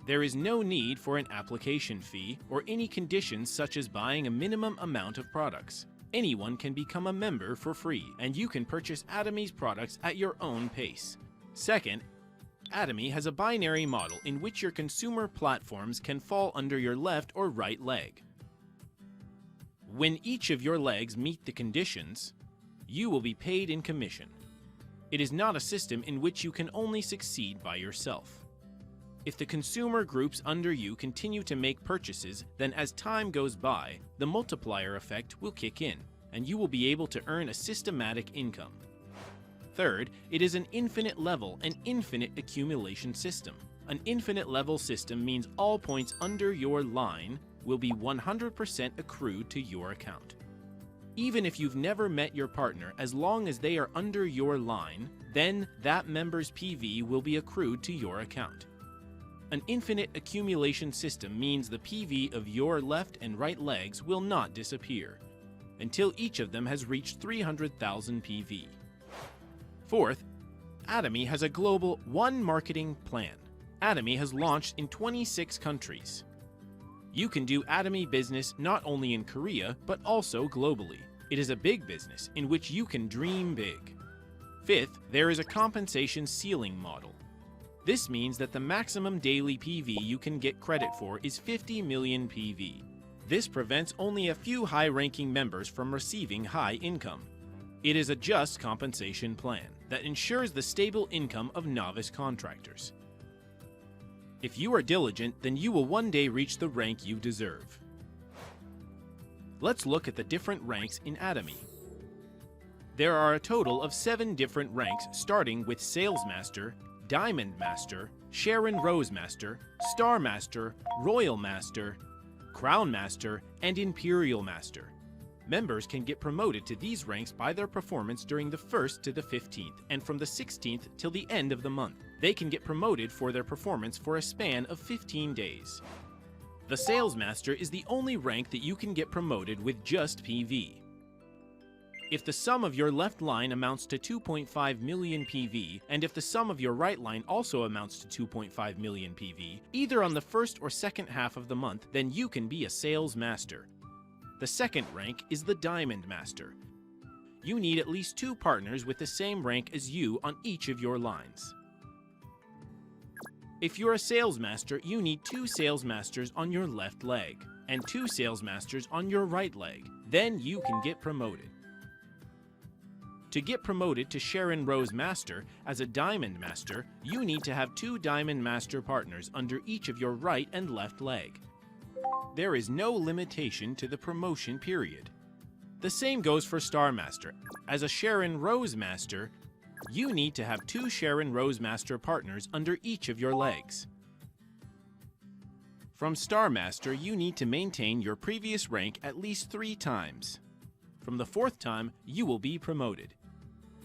There is no need for an application fee or any conditions such as buying a minimum amount of products. Anyone can become a member for free, and you can purchase Atomy's products at your own pace. Second, Atomy has a binary model in which your consumer platforms can fall under your left or right leg. When each of your legs meet the conditions, you will be paid in commission. It is not a system in which you can only succeed by yourself. If the consumer groups under you continue to make purchases, then as time goes by, the multiplier effect will kick in, and you will be able to earn a systematic income. Third, it is an infinite level and infinite accumulation system. An infinite level system means all points under your line will be 100% accrued to your account. Even if you've never met your partner, as long as they are under your line, then that member's PV will be accrued to your account. An infinite accumulation system means the PV of your left and right legs will not disappear until each of them has reached 300,000 PV. Fourth, Atomy has a global One Marketing Plan. Atomy has launched in 26 countries. You can do Atomy business not only in Korea, but also globally. It is a big business in which you can dream big. Fifth, there is a compensation ceiling model. This means that the maximum daily PV you can get credit for is 50 million PV. This prevents only a few high-ranking members from receiving high income. It is a just compensation plan that ensures the stable income of novice contractors. If you are diligent, then you will one day reach the rank you deserve. Let's look at the different ranks in Atomy. There are a total of 7 different ranks, starting with Sales Master, Diamond Master, Sharon Rose Master, Star Master, Royal Master, Crown Master, and Imperial Master. Members can get promoted to these ranks by their performance during the 1st to the 15th, and from the 16th till the end of the month. They can get promoted for their performance for a span of 15 days. The Sales Master is the only rank that you can get promoted with just PV. If the sum of your left line amounts to 2.5 million PV, and if the sum of your right line also amounts to 2.5 million PV, either on the first or second half of the month, then you can be a Sales Master. The second rank is the Diamond Master. You need at least 2 partners with the same rank as you on each of your lines. If you're a Sales Master, you need 2 Sales Masters on your left leg, and 2 Sales Masters on your right leg. Then you can get promoted. To get promoted to Sharon Rose Master as a Diamond Master, you need to have 2 Diamond Master partners under each of your right and left leg. There is no limitation to the promotion period. The same goes for Star Master. As a Sharon Rose Master, you need to have 2 Sharon Rose Master partners under each of your legs. From Star Master, you need to maintain your previous rank at least 3 times. From the 4th time, you will be promoted.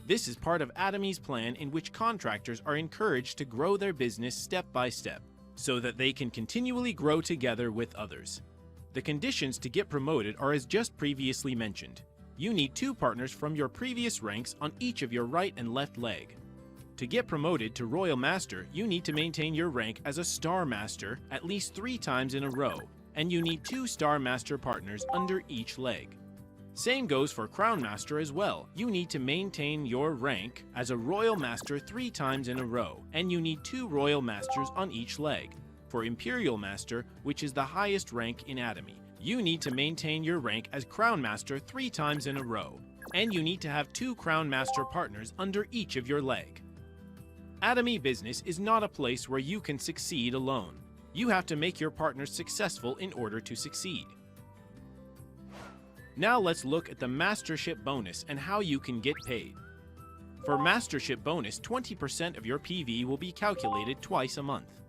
This is part of Atomy's plan in which contractors are encouraged to grow their business step by step, so that they can continually grow together with others. The conditions to get promoted are as just previously mentioned. You need 2 partners from your previous ranks on each of your right and left leg. To get promoted to Royal Master, you need to maintain your rank as a Star Master at least 3 times in a row, and you need 2 Star Master partners under each leg. Same goes for Crown Master as well. You need to maintain your rank as a Royal Master 3 times in a row, and you need 2 Royal Masters on each leg. For Imperial Master, which is the highest rank in Atomy, you need to maintain your rank as Crown Master 3 times in a row, and you need to have 2 Crown Master partners under each of your leg. Atomy business is not a place where you can succeed alone. You have to make your partners successful in order to succeed. Now let's look at the Mastership bonus and how you can get paid. For Mastership bonus, 20% of your PV will be calculated twice a month.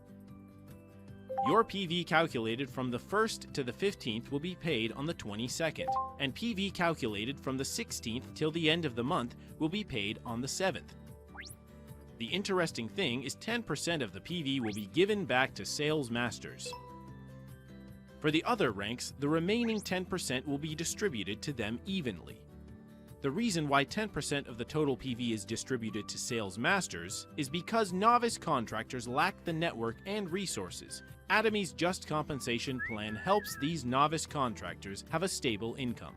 Your PV calculated from the 1st to the 15th will be paid on the 22nd, and PV calculated from the 16th till the end of the month will be paid on the 7th. The interesting thing is 10% of the PV will be given back to Sales Masters. For the other ranks, the remaining 10% will be distributed to them evenly. The reason why 10% of the total PV is distributed to Sales Masters is because novice contractors lack the network and resources. Atomy's Just Compensation Plan helps these novice contractors have a stable income.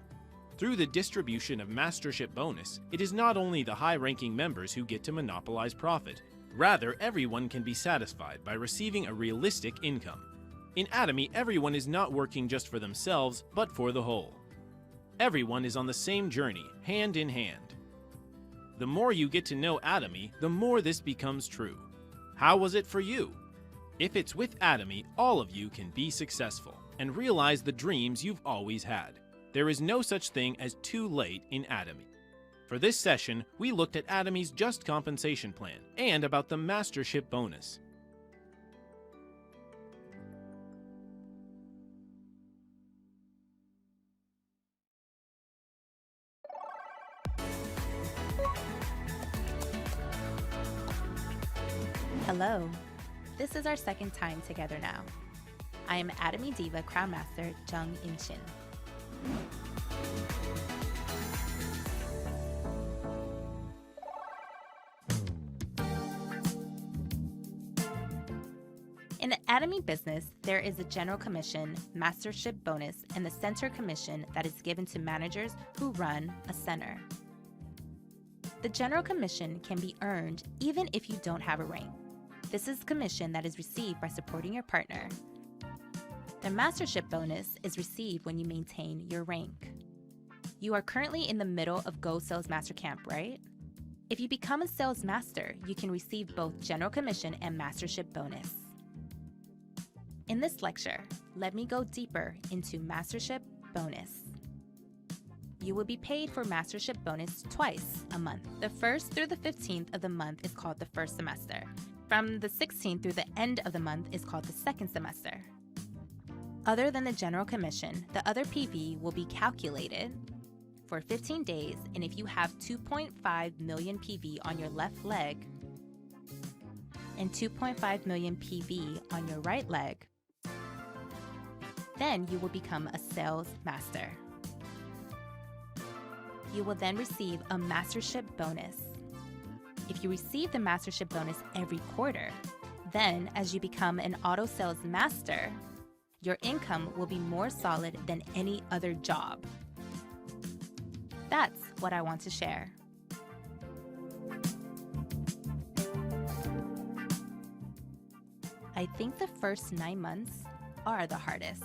Through the distribution of Mastership bonus, it is not only the high-ranking members who get to monopolize profit. Rather, everyone can be satisfied by receiving a realistic income. In Atomy, everyone is not working just for themselves, but for the whole. Everyone is on the same journey, hand in hand. The more you get to know Atomy, the more this becomes true. How was it for you? If it's with Atomy, all of you can be successful and realize the dreams you've always had. There is no such thing as too late in Atomy. For this session, we looked at Atomy's Just Compensation Plan and about the Mastership bonus. Hello. This is our second time together now. I am Atomy Diva Crown Master Jung In-shin. Atomy Business, there is a General Commission, Mastership Bonus, and the Center Commission that is given to managers who run a center. The General Commission can be earned even if you don't have a rank. This is commission that is received by supporting your partner. The Mastership Bonus is received when you maintain your rank. You are currently in the middle of Go Sales Master Camp, right? If you become a Sales Master, you can receive both General Commission and Mastership Bonus. In this lecture, let me go deeper into Mastership Bonus. You will be paid for Mastership Bonus twice a month. The 1st through the 15th of the month is called the first semester. From the 16th through the end of the month is called the second semester. Other than the General Commission, the other PV will be calculated for 15 days, and if you have 2.5 million PV on your left leg and 2.5 million PV on your right leg, then you will become a Sales Master. You will then receive a Mastership Bonus. If you receive the Mastership Bonus every quarter, then as you become an Auto Sales Master, your income will be more solid than any other job. That's what I want to share. I think the first 9 months are the hardest.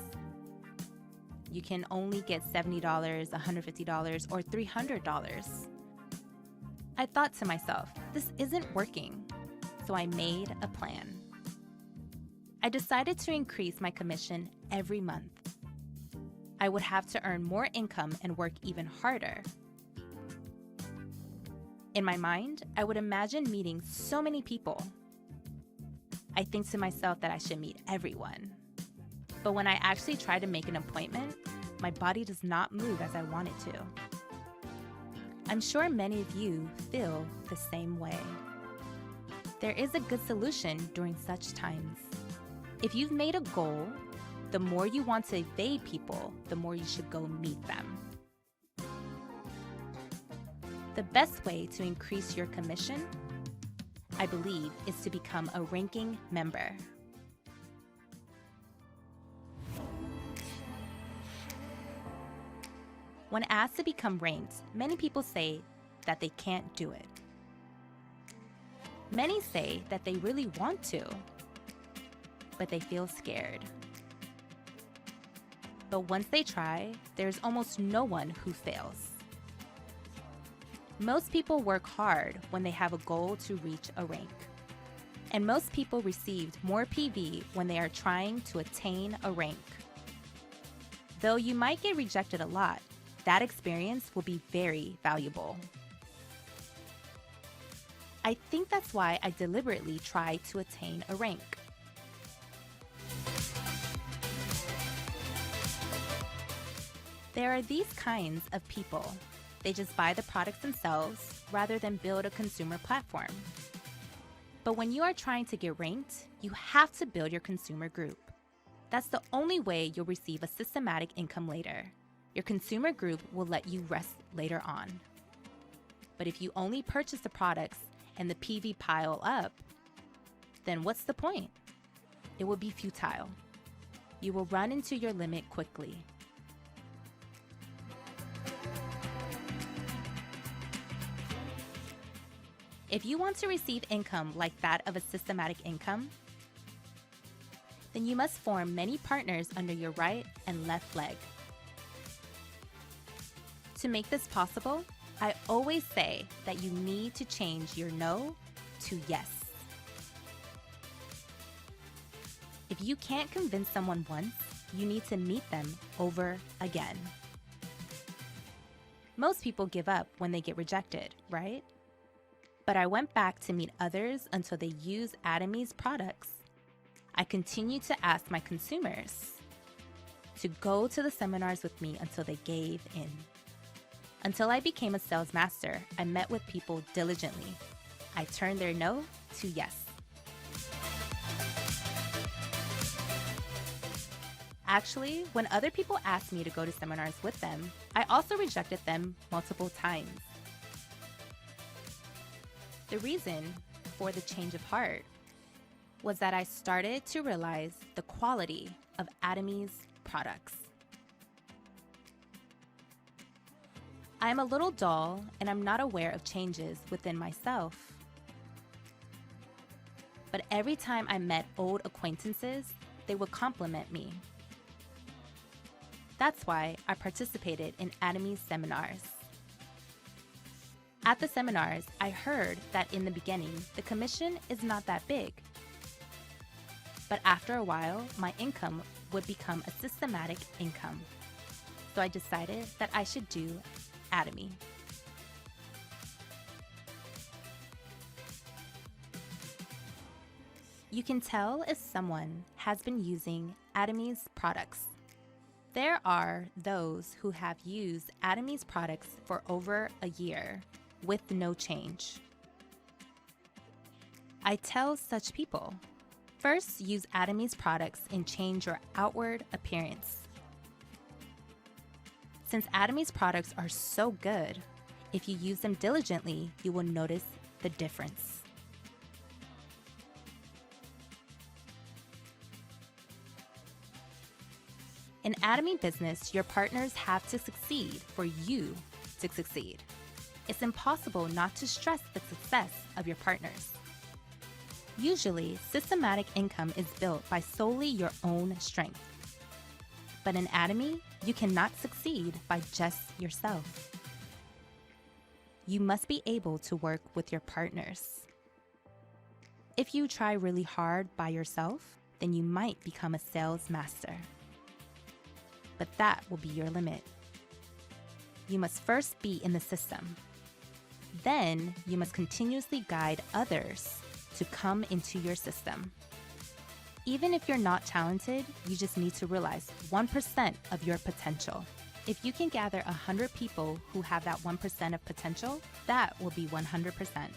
You can only get $70, $150, or $300. I thought to myself, this isn't working, so I made a plan. I decided to increase my commission every month. I would have to earn more income and work even harder. In my mind, I would imagine meeting so many people. I think to myself that I should meet everyone. But when I actually try to make an appointment, my body does not move as I want it to. I'm sure many of you feel the same way. There is a good solution during such times. If you've made a goal, the more you want to evade people, the more you should go meet them. The best way to increase your commission, I believe, is to become a ranking member. When asked to become ranked, many people say that they can't do it. Many say that they really want to, but they feel scared. But once they try, there's almost no one who fails. Most people work hard when they have a goal to reach a rank. And most people received more PV when they are trying to attain a rank. Though you might get rejected a lot, that experience will be very valuable. I think that's why I deliberately try to attain a rank. There are these kinds of people. They just buy the products themselves rather than build a consumer platform. But when you are trying to get ranked, you have to build your consumer group. That's the only way you'll receive a systematic income later. Your consumer group will let you rest later on. But if you only purchase the products and the PV pile up, then what's the point? It will be futile. You will run into your limit quickly. If you want to receive income like that of a systematic income, then you must form many partners under your right and left leg. To make this possible, I always say that you need to change your no to yes. If you can't convince someone once, you need to meet them over again. Most people give up when they get rejected, right? But I went back to meet others until they used Atomy's products. I continued to ask my consumers to go to the seminars with me until they gave in. Until I became a sales master, I met with people diligently. I turned their no to yes. Actually, when other people asked me to go to seminars with them, I also rejected them multiple times. The reason for the change of heart was that I started to realize the quality of Atomi's products. I am a little dull and I'm not aware of changes within myself. But every time I met old acquaintances, they would compliment me. That's why I participated in Atomi's seminars. At the seminars, I heard that in the beginning, the commission is not that big. But after a while, my income would become a systematic income. So I decided that I should do Atomy. You can tell if someone has been using Atomy's products. There are those who have used Atomy's products for over a year with no change. I tell such people, first use Atomy's products and change your outward appearance. Since Atomy's products are so good, if you use them diligently, you will notice the difference. In Atomy business, your partners have to succeed for you to succeed. It's impossible not to stress the success of your partners. Usually, systematic income is built by solely your own strength. But in Atomy, you cannot succeed by just yourself. You must be able to work with your partners. If you try really hard by yourself, then you might become a sales master. But that will be your limit. You must first be in the system. Then you must continuously guide others to come into your system. Even if you're not talented, you just need to realize 1% of your potential. If you can gather 100 people who have that 1% of potential, that will be 100%.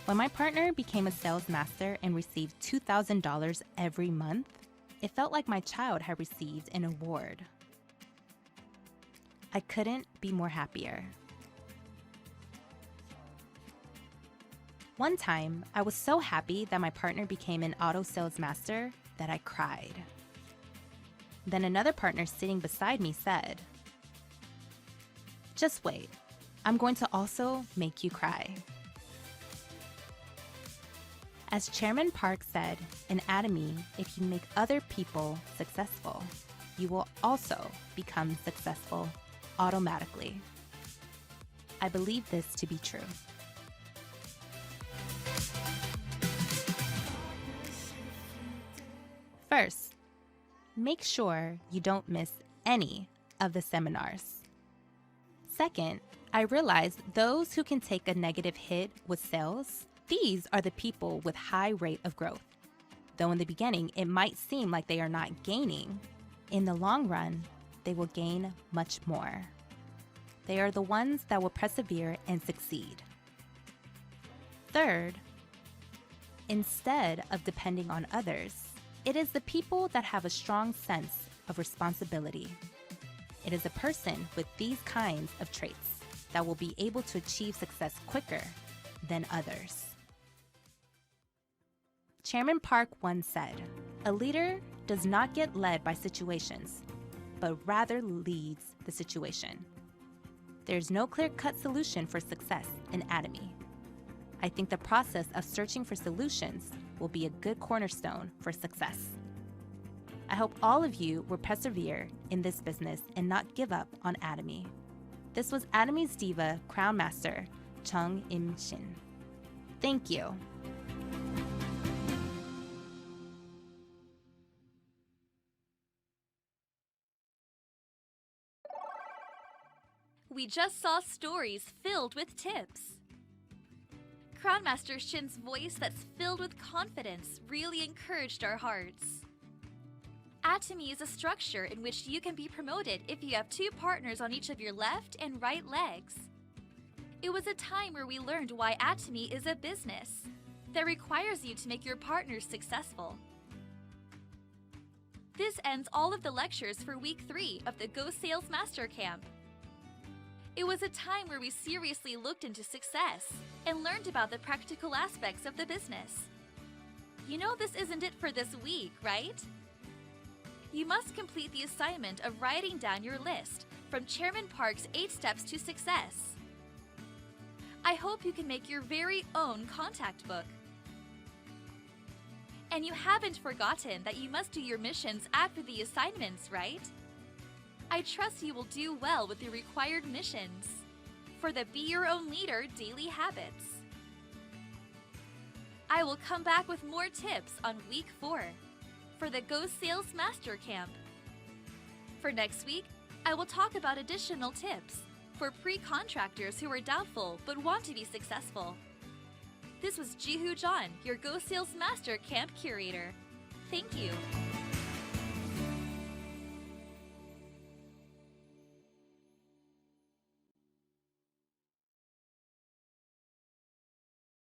When my partner became a sales master and received $2,000 every month, it felt like my child had received an award. I couldn't be more happier. One time, I was so happy that my partner became an auto sales master that I cried. Then another partner sitting beside me said, "Just wait, I'm going to also make you cry." As Chairman Park said, in Atomy, if you make other people successful, you will also become successful automatically. I believe this to be true. First, make sure you don't miss any of the seminars. Second, I realized those who can take a negative hit with sales, these are the people with high rate of growth. Though in the beginning, it might seem like they are not gaining, in the long run, they will gain much more. They are the ones that will persevere and succeed. Third, instead of depending on others, it is the people that have a strong sense of responsibility. It is a person with these kinds of traits that will be able to achieve success quicker than others. Chairman Park once said, "A leader does not get led by situations, but rather leads the situation." There's no clear-cut solution for success in Atomy. I think the process of searching for solutions will be a good cornerstone for success. I hope all of you will persevere in this business and not give up on Atomy. This was Atomy's Diva Crown Master, Chung Im-shin. Thank you. We just saw stories filled with tips. Crownmaster Shin's voice that's filled with confidence really encouraged our hearts. Atomy is a structure in which you can be promoted if you have two partners on each of your left and right legs. It was a time where we learned why Atomy is a business that requires you to make your partners successful. This ends all of the lectures for week 3 of the Go Sales Master Camp. It was a time where we seriously looked into success and learned about the practical aspects of the business. You know this isn't it for this week, right? You must complete the assignment of writing down your list from Chairman Park's 8 Steps to Success. I hope you can make your very own contact book. And you haven't forgotten that you must do your missions after the assignments, right? I trust you will do well with the required missions for the Be Your Own Leader daily habits. I will come back with more tips on week 4 for the Go Sales Master Camp. For next week, I will talk about additional tips for pre-contractors who are doubtful but want to be successful. This was Ji-Hoo John, your Go Sales Master Camp Curator. Thank you.